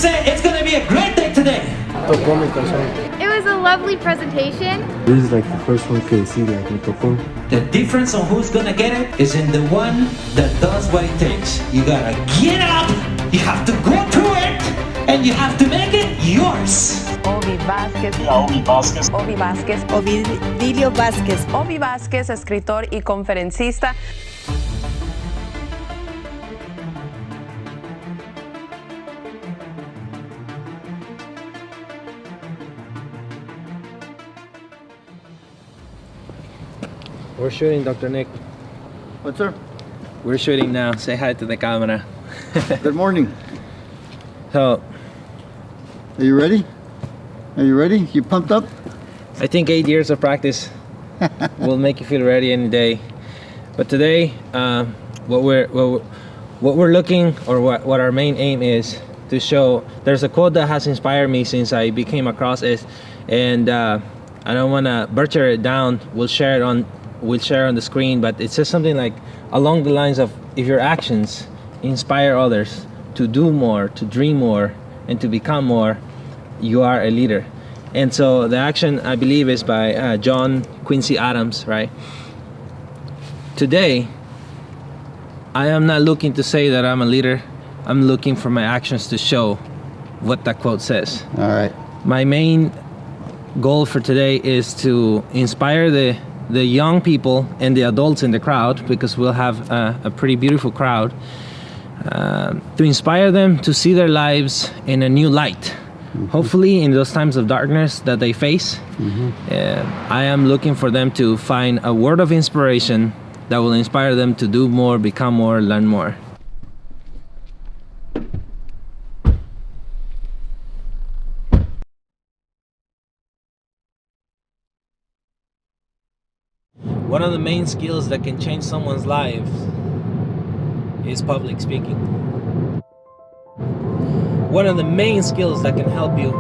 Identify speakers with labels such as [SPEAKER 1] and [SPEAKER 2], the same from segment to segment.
[SPEAKER 1] say it's gonna be a great day today.
[SPEAKER 2] It was a lovely presentation.
[SPEAKER 3] This is like the first one que decir, like, me tocó.
[SPEAKER 1] The difference on who's gonna get it is in the one that does what it takes. You gotta get up, you have to go through it, and you have to make it yours.
[SPEAKER 4] OVinspires. OVinspires.
[SPEAKER 5] Ovidio Vázquez.
[SPEAKER 4] OVinspires, escritor y conferencista.
[SPEAKER 6] We're shooting, Dr. Nick.
[SPEAKER 7] What's sir?
[SPEAKER 6] We're shooting now. Say hi to the camera.
[SPEAKER 7] Good morning.
[SPEAKER 6] So,
[SPEAKER 7] Are you ready? Are you ready? You pumped up?
[SPEAKER 6] I think 8 years of practice will make you feel ready any day. But today, what we're looking, or what our main aim is to show. There's a quote that has inspired me since I became across it, and I don't want to butcher it down. We'll share on the screen, but it says something like along the lines of, if your actions inspire others to do more, to dream more, and to become more, you are a leader. And so the action, I believe, is by John Quincy Adams, right? Today, I am not looking to say that I'm a leader. I'm looking for my actions to show what that quote says.
[SPEAKER 7] All right.
[SPEAKER 6] My main goal for today is to inspire the young people and the adults in the crowd, because we'll have a pretty beautiful crowd, to inspire them to see their lives in a new light. Mm-hmm. Hopefully in those times of darkness that they face. Mm-hmm. I am looking for them to find a word of inspiration that will inspire them to do more, become more, learn more. One of the main skills that can change someone's life is public speaking. One of the main skills that can help you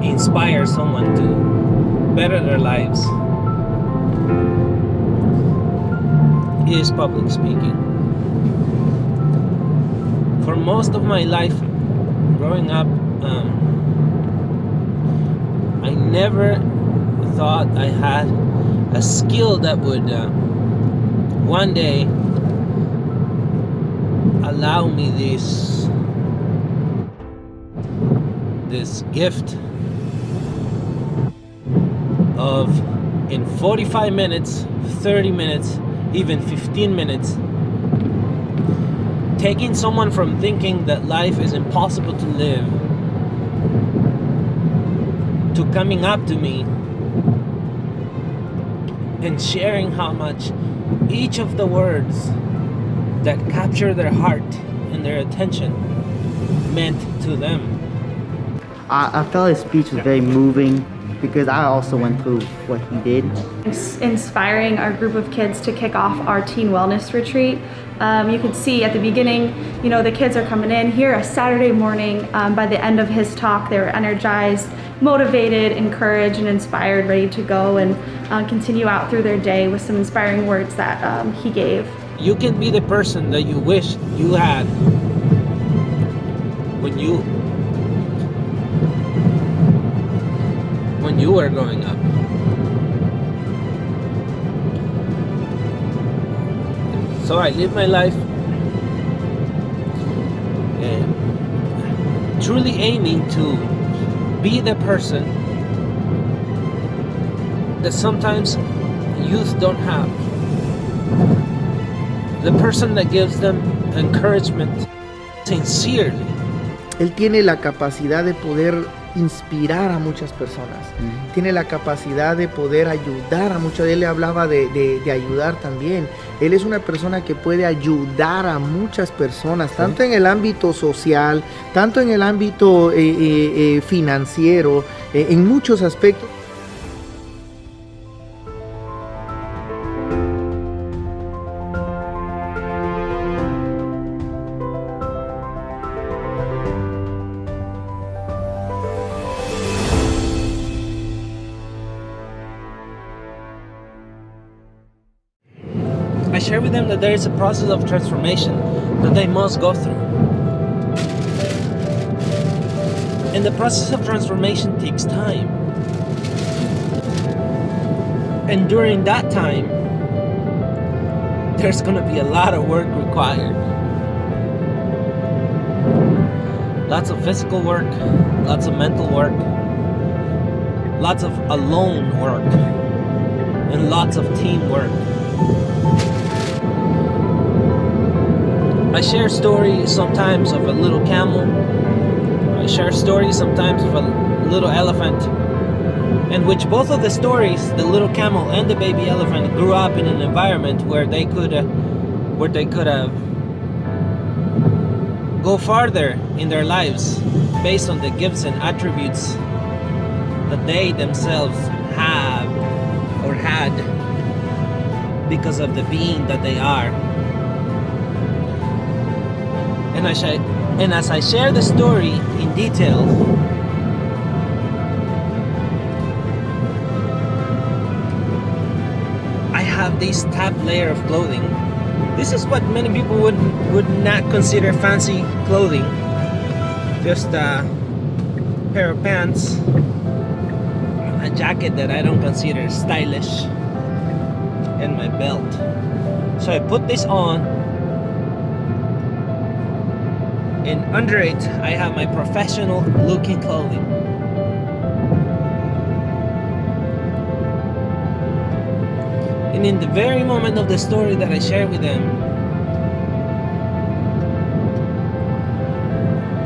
[SPEAKER 6] inspire someone to better their lives is public speaking. For most of my life growing up, I never thought I had a skill that would one day allow me this gift of, in 45 minutes, 30 minutes, even 15 minutes, taking someone from thinking that life is impossible to live to coming up to me and sharing how much each of the words that capture their heart and their attention meant to them.
[SPEAKER 8] I felt his speech was very moving because I also went through what he did.
[SPEAKER 9] Inspiring our group of kids to kick off our teen wellness retreat. You could see at the beginning, the kids are coming in here a Saturday morning. By the end of his talk, they were energized, motivated, encouraged, and inspired, ready to go and continue out through their day with some inspiring words that he gave.
[SPEAKER 6] You can be the person that you wish you had when you were growing up. So I live my life truly aiming to be the person that sometimes youth don't have. The person that gives them encouragement sincerely.
[SPEAKER 10] Él tiene la capacidad de poder inspirar a muchas personas. Tiene la capacidad de poder ayudar a muchos. Él le hablaba de ayudar también. Él es una persona que puede ayudar a muchas personas, tanto en el ámbito social, tanto en el ámbito financiero, en muchos aspectos.
[SPEAKER 6] I share with them that there is a process of transformation that they must go through. And the process of transformation takes time. And during that time, there's gonna be a lot of work required. Lots of physical work, lots of mental work, lots of alone work, and lots of teamwork. I share stories sometimes of a little camel. I share stories sometimes of a little elephant, in which both of the stories, the little camel and the baby elephant, grew up in an environment where they could go farther in their lives based on the gifts and attributes that they themselves have or had because of the being that they are. And as I share the story in detail, I have this top layer of clothing. This is what many people would not consider fancy clothing. Just a pair of pants, a jacket that I don't consider stylish, and my belt. So I put this on, and under it I have my professional looking clothing. And in the very moment of the story that I share with them,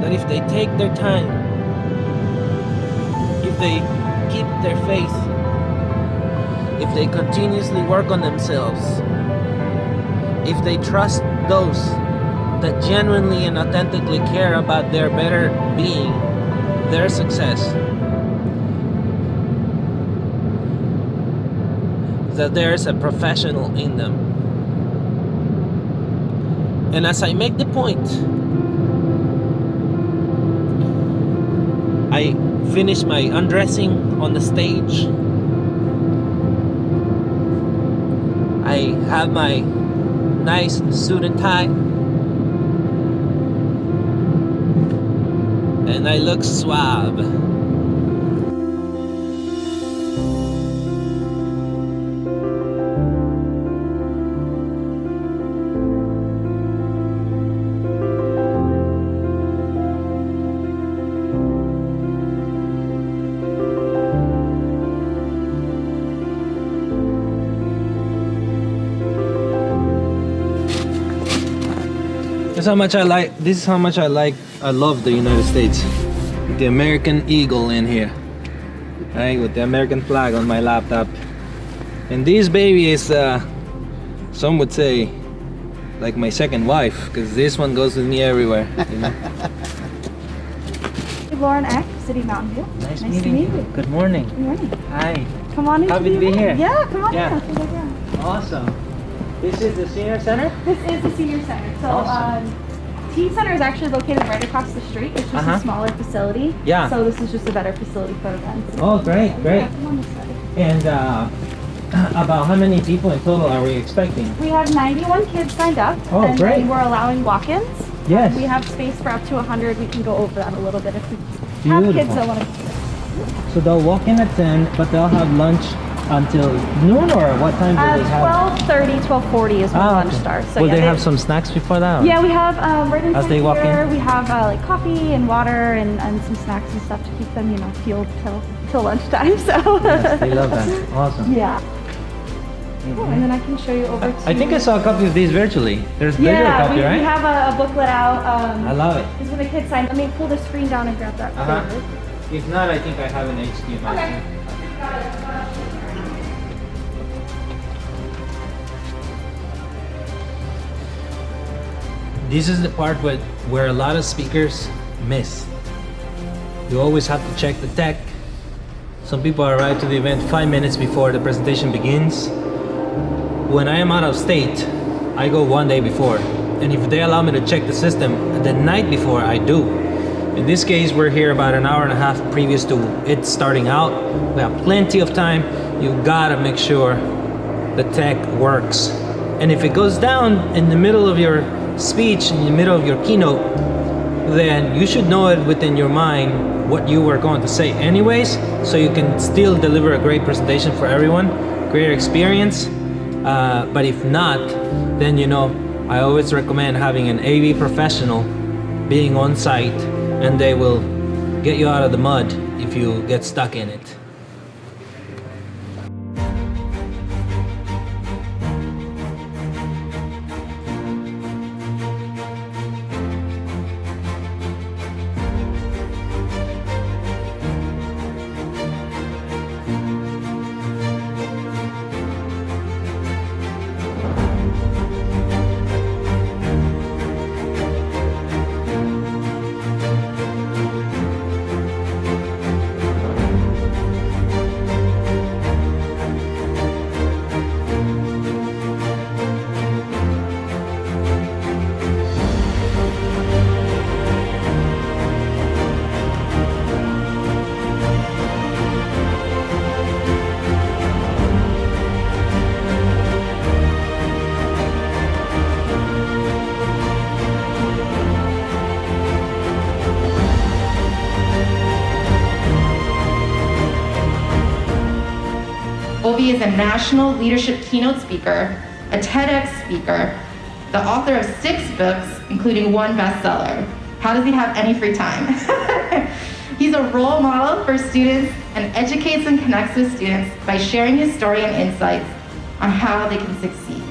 [SPEAKER 6] that if they take their time, if they keep their faith, if they continuously work on themselves, if they trust those that genuinely and authentically care about their better being, their success, that there's a professional in them. And as I make the point, I finish my undressing on the stage. I have my nice suit and tie, and I look suave. This is how much I love the United States. The American eagle in here, right? With the American flag on my laptop. And this baby is, some would say, like my second wife, because this one goes with me everywhere, you know?
[SPEAKER 9] Lauren Eck, City Mountain View.
[SPEAKER 6] Nice meeting you. Good morning.
[SPEAKER 9] Good morning.
[SPEAKER 6] Hi.
[SPEAKER 9] Come on in.
[SPEAKER 6] Happy to be here.
[SPEAKER 9] Yeah, come on
[SPEAKER 6] Yeah.
[SPEAKER 9] in.
[SPEAKER 6] Awesome. This is the senior center?
[SPEAKER 9] This is the senior center. So,
[SPEAKER 6] Awesome.
[SPEAKER 9] Teen Center is actually located right across the street. It's just a smaller facility.
[SPEAKER 6] Yeah.
[SPEAKER 9] So this is just a better facility for events.
[SPEAKER 6] Oh, great, great.
[SPEAKER 9] Yeah, come on this side.
[SPEAKER 6] And about how many people in total are we expecting?
[SPEAKER 9] We have 91 kids signed up.
[SPEAKER 6] Oh,
[SPEAKER 9] and
[SPEAKER 6] great.
[SPEAKER 9] then we're allowing walk-ins.
[SPEAKER 6] Yes.
[SPEAKER 9] We have space for up to 100. We can go over that a little bit if we have kids that want to.
[SPEAKER 6] So they'll walk in at 10, but they'll have lunch until noon, or what time do they have?
[SPEAKER 9] 12:30, 12:40 is when lunch starts. So
[SPEAKER 6] Will
[SPEAKER 9] yeah,
[SPEAKER 6] they have some snacks before that?
[SPEAKER 9] Yeah, we have right inside
[SPEAKER 6] As they walk
[SPEAKER 9] here,
[SPEAKER 6] in?
[SPEAKER 9] we have like coffee and water and some snacks and stuff to keep them, fueled till lunchtime. So
[SPEAKER 6] Yes, they love that. Awesome.
[SPEAKER 9] yeah. Cool. And then I can show you over to.
[SPEAKER 6] I think I saw a copy of these virtually. There's a digital
[SPEAKER 9] Yeah,
[SPEAKER 6] copy, right?
[SPEAKER 9] we have a booklet out.
[SPEAKER 6] I love it.
[SPEAKER 9] This is when the kids sign. Let me pull the screen down and grab that. Forward.
[SPEAKER 6] If not, I think I have an HDMI.
[SPEAKER 9] Okay.
[SPEAKER 6] This is the part where a lot of speakers miss. You always have to check the tech. Some people arrive to the event 5 minutes before the presentation begins. When I am out of state, I go 1 day before. And if they allow me to check the system the night before, I do. In this case, we're here about an hour and a half previous to it starting out. We have plenty of time. You gotta make sure the tech works. And if it goes down in the middle of your speech, in the middle of your keynote, then you should know it within your mind what you were going to say anyways, so you can still deliver a great presentation for everyone, great experience. But if not, then I always recommend having an AV professional being on site, and they will get you out of the mud if you get stuck in it.
[SPEAKER 11] Ovi is a national leadership keynote speaker, a TEDx speaker, the author of 6 books, including 1 bestseller. How does he have any free time? He's a role model for students and educates and connects with students by sharing his story and insights on how they can succeed.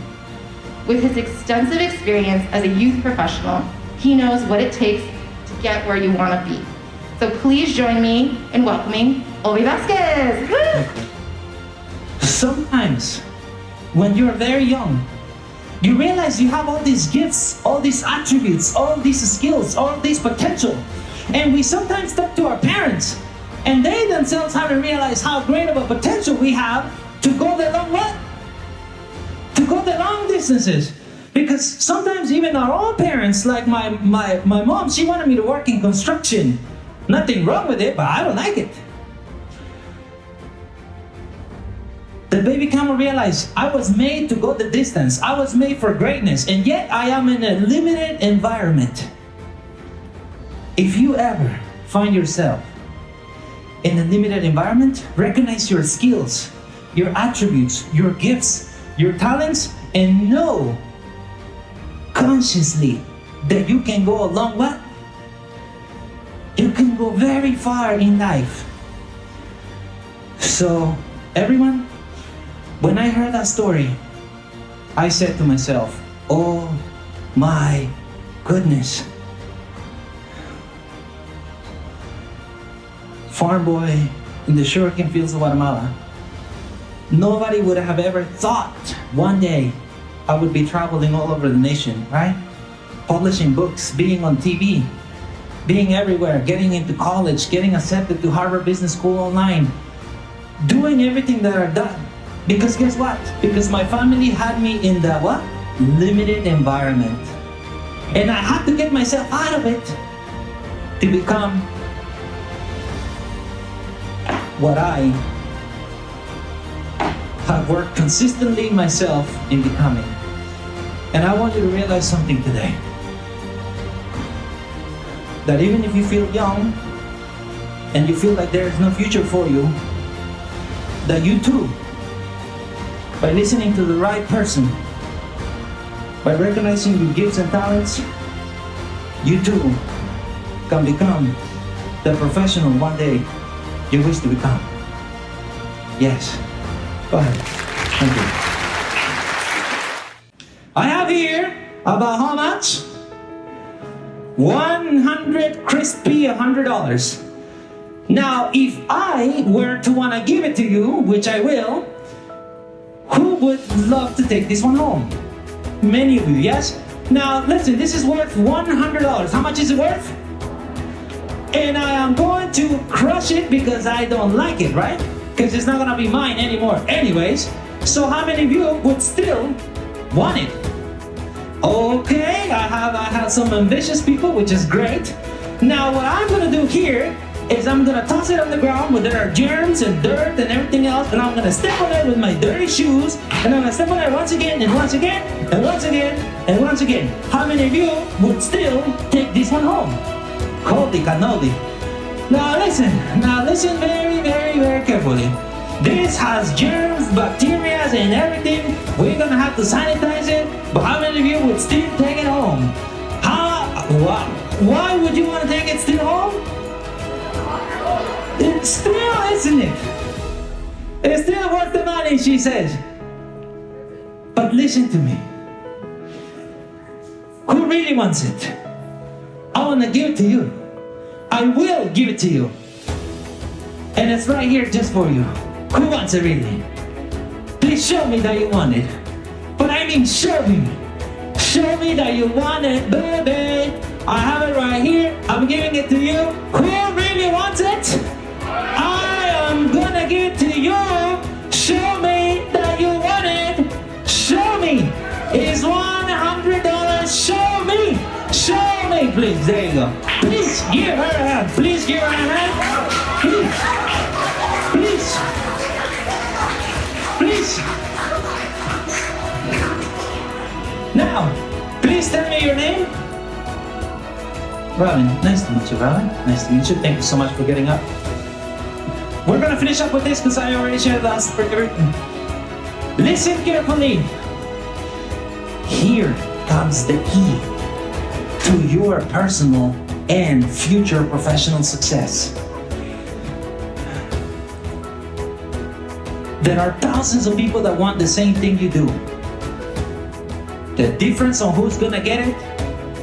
[SPEAKER 11] With his extensive experience as a youth professional, he knows what it takes to get where you want to be. So please join me in welcoming Ovi Vasquez.
[SPEAKER 1] Sometimes, when you're very young, you realize you have all these gifts, all these attributes, all these skills, all this potential. And we sometimes talk to our parents, and they themselves haven't realized how great of a potential we have to go the long way, to go the long distances. Because sometimes even our own parents, like my mom, she wanted me to work in construction. Nothing wrong with it, but I don't like it. The baby camel realized I was made to go the distance. I was made for greatness, and yet I am in a limited environment. If you ever find yourself in a limited environment, recognize your skills, your attributes, your gifts, your talents, and know consciously that you can go a long way. You can go very far in life. So, everyone, when I heard that story, I said to myself, oh my goodness. Farm boy in the sugarcane fields of Guatemala. Nobody would have ever thought one day I would be traveling all over the nation, right? Publishing books, being on TV, being everywhere, getting into college, getting accepted to Harvard Business School online, doing everything that I've done. Because guess what? Because my family had me in the what? Limited environment. And I had to get myself out of it to become what I have worked consistently myself in becoming. And I want you to realize something today. That even if you feel young and you feel like there is no future for you, that you too, by listening to the right person, by recognizing your gifts and talents, you too can become the professional one day you wish to become. Yes. Go ahead. Thank you. I have here about how much? 100 crispy $100. Now, if I were to want to give it to you, which I will, who would love to take this one home? Many of you, yes? Now, listen, this is worth $100. How much is it worth? And I am going to crush it because I don't like it, right? Because it's not going to be mine anymore anyways. So how many of you would still want it? Okay, I have some ambitious people, which is great. Now, what I'm going to do here is I'm gonna toss it on the ground where there are germs and dirt and everything else, and I'm gonna step on it with my dirty shoes, and I'm gonna step on it once again, and once again, and once again, and once again. How many of you would still take this one home? Holy cannoli. Now listen very, very, very carefully. This has germs, bacteria, and everything. We're gonna have to sanitize it, but how many of you would still take it home? Why would you want to take it still home? It's still, isn't it? It's still worth the money, she says. But listen to me. Who really wants it? I want to give it to you. I will give it to you. And it's right here just for you. Who wants it really? Please show me that you want it. But I mean, show me. Show me that you want it, baby. I have it right here. I'm giving it to you. Who really wants it? I am gonna give it to you. Show me that you want it. Show me. It's $100. Show me. Show me, please. There you go. Please give her a hand. Please give her a hand. Please. Please. Please. Now, please tell me your name. Robin. Nice to meet you, Robin. Nice to meet you. Thank you so much for getting up. We're gonna finish up with this because I already shared the last part everything. Listen carefully. Here comes the key to your personal and future professional success. There are thousands of people that want the same thing you do. The difference on who's gonna get it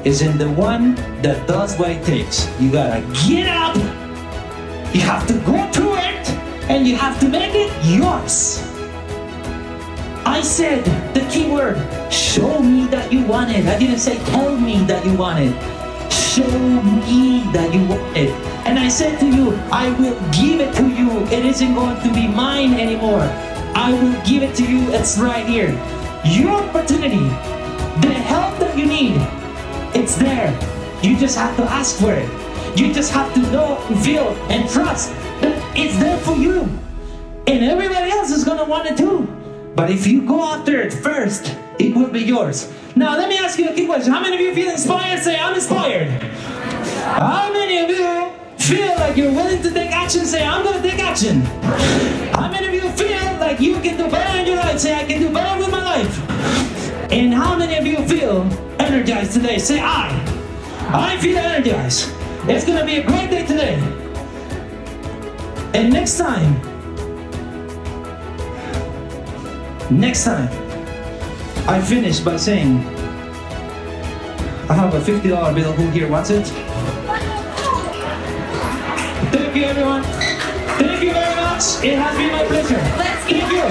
[SPEAKER 1] is in the one that does what it takes. You gotta get up, you have to go to it, and you have to make it yours. I said the key word, show me that you want it. I didn't say tell me that you want it. Show me that you want it. And I said to you, I will give it to you. It isn't going to be mine anymore. I will give it to you. It's right here. Your opportunity, the help that you need, it's there. You just have to ask for it. You just have to know, feel, and trust that it's there for you. And everybody else is gonna want it too. But if you go after it first, it will be yours. Now let me ask you a key question. How many of you feel inspired? Say, I'm inspired. How many of you feel like you're willing to take action? Say, I'm gonna take action. How many of you feel like you can do better in your life? Say, I can do better with my life. And how many of you feel energized today? Say, I feel energized. It's gonna be a great day today. And next time, I finish by saying, I have a $50 bill. Who here wants it? Thank you, everyone. Thank you very much. It has been my pleasure. Thank you.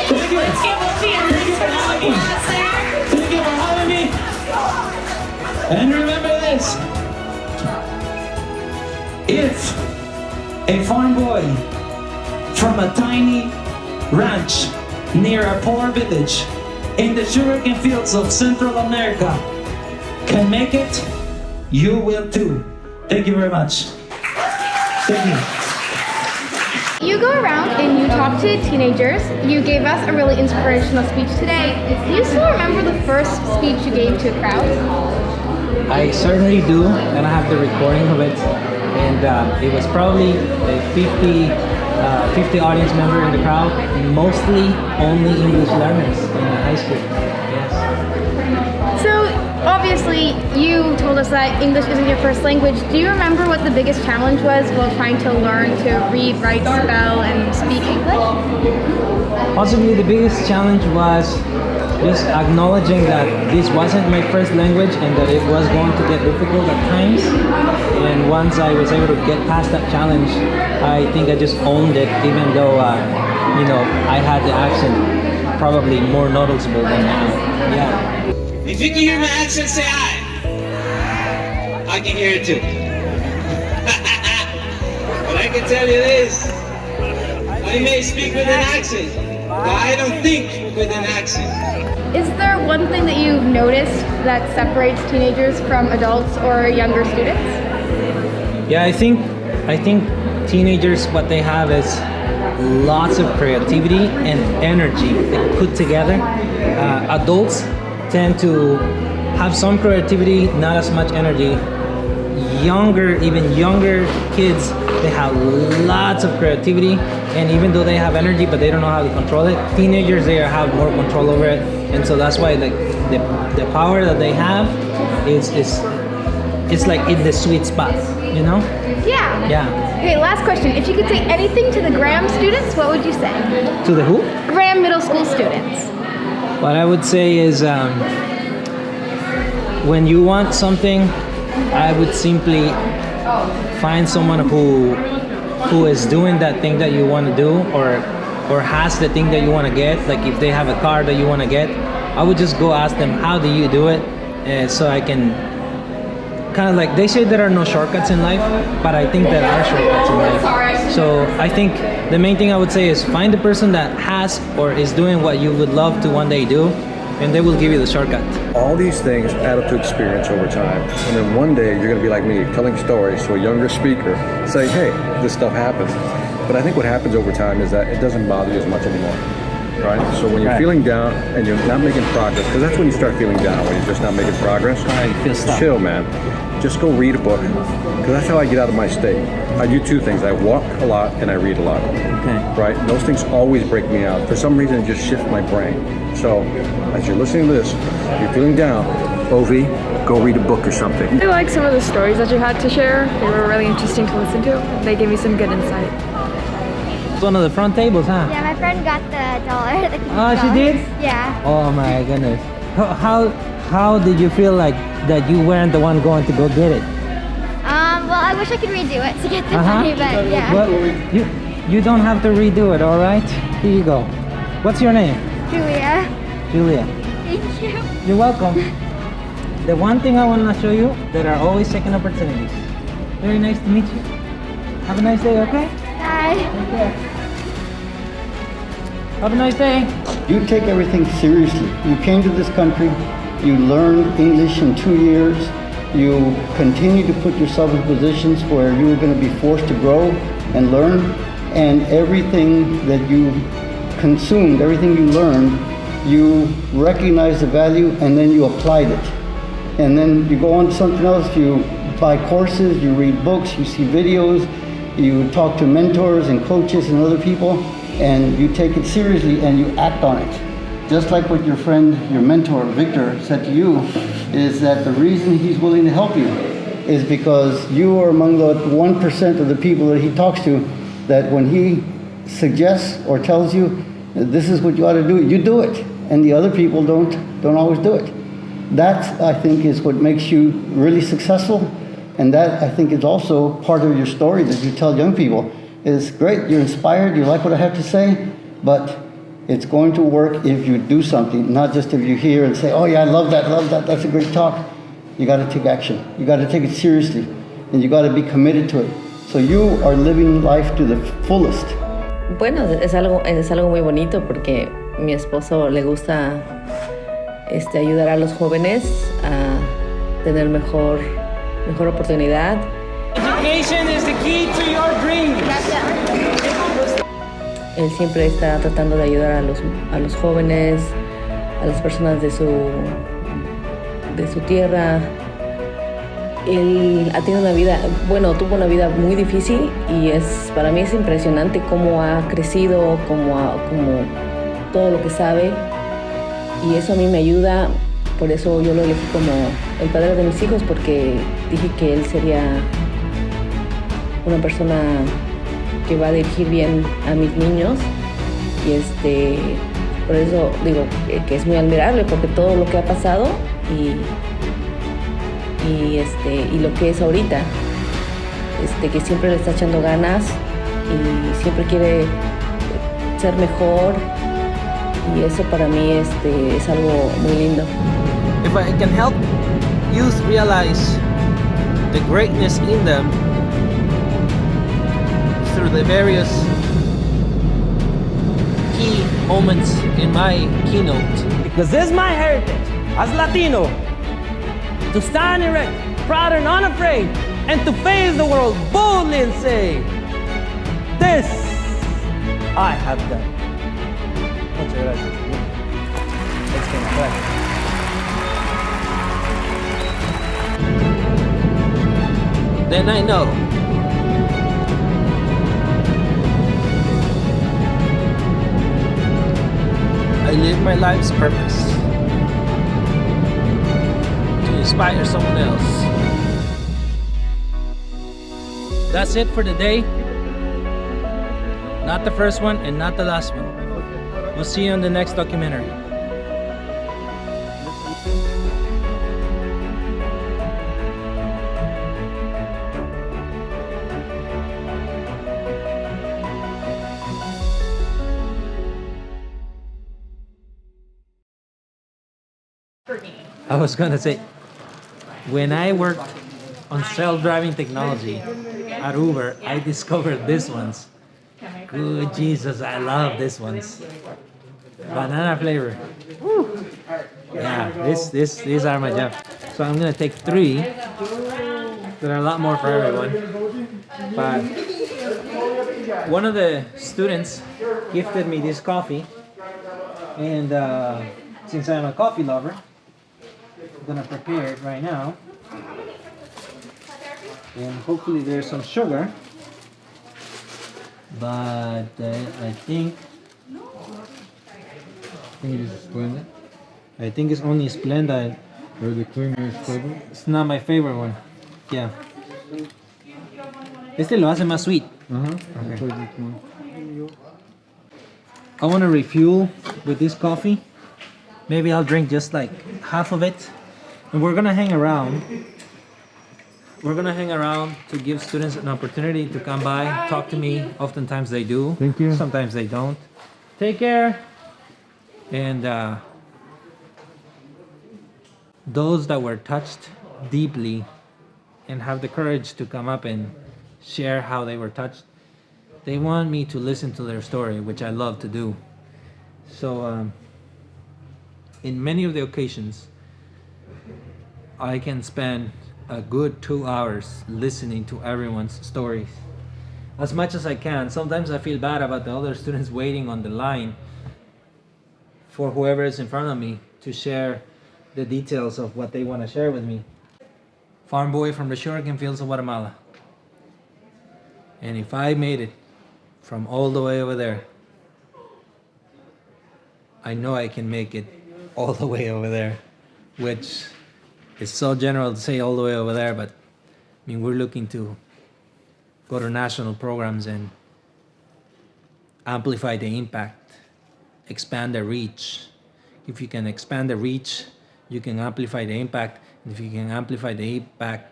[SPEAKER 1] Thank you. Thank you for having me. Thank you for having me. And remember this. If a farm boy from a tiny ranch near a poor village in the sugarcane fields of Central America can make it, you will too. Thank you very much. Thank you.
[SPEAKER 2] You go around and you talk to teenagers. You gave us a really inspirational speech today. Do you still remember the first speech you gave to a crowd?
[SPEAKER 6] I certainly do, and I have the recording of it. And it was probably a 50 audience member in the crowd, mostly only English learners in the high school. Yes.
[SPEAKER 2] So obviously you told us that English isn't your first language. Do you remember what the biggest challenge was while trying to learn to read, write, spell, and speak English?
[SPEAKER 6] Possibly the biggest challenge was just acknowledging that this wasn't my first language and that it was going to get difficult at times. And once I was able to get past that challenge, I think I just owned it, even though I had the accent probably more noticeable than now. Yeah.
[SPEAKER 1] If you can hear my accent, say I. I can hear it too. But I can tell you this. I may speak with an accent, but I don't think with an accent.
[SPEAKER 2] Is there one thing that you've noticed that separates teenagers from adults or younger students?
[SPEAKER 6] Yeah, I think teenagers, what they have is lots of creativity and energy they put together. Adults tend to have some creativity, not as much energy, even younger kids, they have lots of creativity, and even though they have energy, but they don't know how to control it. Teenagers, they have more control over it, and so that's why like the power that they have is it's like in the sweet spot, you know?
[SPEAKER 2] Yeah.
[SPEAKER 6] Yeah.
[SPEAKER 2] Okay, last question. If you could say anything to the Graham students, what would you say?
[SPEAKER 6] To the who?
[SPEAKER 2] Graham Middle School students.
[SPEAKER 6] What I would say is, when you want something, I would simply find someone who is doing that thing that you want to do, or has the thing that you want to get. Like if they have a car that you want to get, I would just go ask them, how do you do it? So I can kind of like, they say there are no shortcuts in life, but I think there are shortcuts in life. So I think the main thing I would say is find the person that has or is doing what you would love to one day do, and they will give you the shortcut.
[SPEAKER 12] All these things add up to experience over time. And then one day you're going to be like me, telling stories to a younger speaker, saying, hey, this stuff happens. But I think what happens over time is that it doesn't bother you as much anymore. Right? So when you're feeling down and you're not making progress, because that's when you start feeling down, when you're just not making progress.
[SPEAKER 6] You feel stuck.
[SPEAKER 12] Chill, man. Just go read a book, because that's how I get out of my state. I do two things. I walk a lot and I read a lot.
[SPEAKER 6] Okay.
[SPEAKER 12] Right? And those things always break me out. For some reason, it just shifts my brain. So as you're listening to this, you're feeling down, OV, go read a book or something.
[SPEAKER 13] I like some of the stories that you had to share. They were really interesting to listen to. They gave me some good insight.
[SPEAKER 6] It's one of the front tables, huh?
[SPEAKER 14] Yeah, my friend got the dollar.
[SPEAKER 6] Oh, she did?
[SPEAKER 14] Yeah.
[SPEAKER 6] Oh my goodness. How did you feel like that you weren't the one going to go get it?
[SPEAKER 14] Well, I wish I could redo it to get the money, but yeah.
[SPEAKER 6] Well, you don't have to redo it, all right? Here you go. What's your name?
[SPEAKER 14] Julia.
[SPEAKER 6] Julia.
[SPEAKER 14] Thank you.
[SPEAKER 6] You're welcome. The one thing I want to show you, there are always second opportunities. Very nice to meet you. Have a nice day, okay?
[SPEAKER 14] Bye.
[SPEAKER 6] Take care. Have a nice day.
[SPEAKER 7] You take everything seriously. You came to this country, you learned English in 2 years, you continue to put yourself in positions where you are going to be forced to grow and learn, and everything that you consumed, everything you learned, you recognized the value and then you applied it. And then you go on to something else, you buy courses, you read books, you see videos, you talk to mentors and coaches and other people, and you take it seriously and you act on it. Just like what your friend, your mentor, Victor, said to you, is that the reason he's willing to help you is because you are among the 1% of the people that he talks to that when he suggests or tells you this is what you ought to do, you do it. And the other people don't always do it. That, I think, is what makes you really successful. And that, I think, is also part of your story that you tell young people. Is great, you're inspired, you like what I have to say, but it's going to work if you do something, not just if you hear and say, oh yeah, I love that, that's a great talk. You got to take action. You got to take it seriously, and you got to be committed to it. So you are living life to the fullest.
[SPEAKER 15] Bueno, es algo muy bonito porque mi esposo le gusta ayudar a los jóvenes a tener mejor oportunidad.
[SPEAKER 6] Education is the key to your dreams.
[SPEAKER 15] Él siempre está tratando de ayudar a los jóvenes, a las personas de su tierra. Él ha tenido tuvo una vida muy difícil y para mí es impresionante cómo ha crecido, como todo lo que sabe, y eso a mí me ayuda. Por eso yo lo elegí como el padre de mis hijos, porque dije que él sería una persona que va a dirigir bien a mis niños, y por eso digo que es muy admirable, porque todo lo que ha pasado y lo que es ahorita, que siempre le está echando ganas y siempre quiere ser mejor, y eso para mí es algo muy lindo.
[SPEAKER 6] If I can help youth realize the greatness in them through the various key moments in my keynote, because this is my heritage as Latino, to stand erect, proud and unafraid, and to face the world boldly and say, this I have done. Muchas gracias. Let's get back. then I know. I live my life's purpose to inspire someone else. That's it for today. Not the first one and not the last one. We'll see you on the next documentary. I was gonna say, when I worked on self-driving technology at Uber, I discovered these ones. Good Jesus, I love these ones. Banana flavor. Woo. Yeah, these are my jam. So I'm gonna take 3. There are a lot more for everyone. But one of the students gifted me this coffee, and since I'm a coffee lover, I'm gonna prepare it right now. And hopefully there's some sugar. But I think it's Splenda. I think it's only Splenda.
[SPEAKER 3] Or the creamer is favorite?
[SPEAKER 6] It's not my favorite one. Yeah. Este lo hace más sweet.
[SPEAKER 3] Okay.
[SPEAKER 6] I want to refuel with this coffee. Maybe I'll drink just like half of it. And we're gonna hang around. We're gonna hang around to give students an opportunity to come by, talk to me. Oftentimes they do.
[SPEAKER 3] Thank you.
[SPEAKER 6] Sometimes they don't. Take care. And those that were touched deeply and have the courage to come up and share how they were touched, they want me to listen to their story, which I love to do. So in many of the occasions, I can spend a good 2 hours listening to everyone's stories as much as I can. Sometimes I feel bad about the other students waiting on the line for whoever is in front of me to share the details of what they want to share with me. Farm boy from the sugarcane fields of Guatemala. And if I made it from all the way over there, I know I can make it all the way over there, which is so general to say all the way over there, but I mean, we're looking to go to national programs and amplify the impact, expand the reach. If you can expand the reach, you can amplify the impact. And if you can amplify the impact,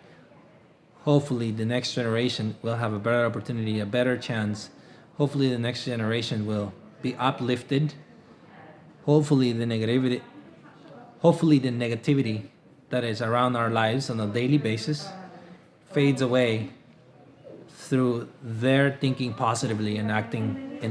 [SPEAKER 6] hopefully the next generation will have a better opportunity, a better chance. Hopefully the next generation will be uplifted. Hopefully the negativity that is around our lives on a daily basis fades away through their thinking positively and acting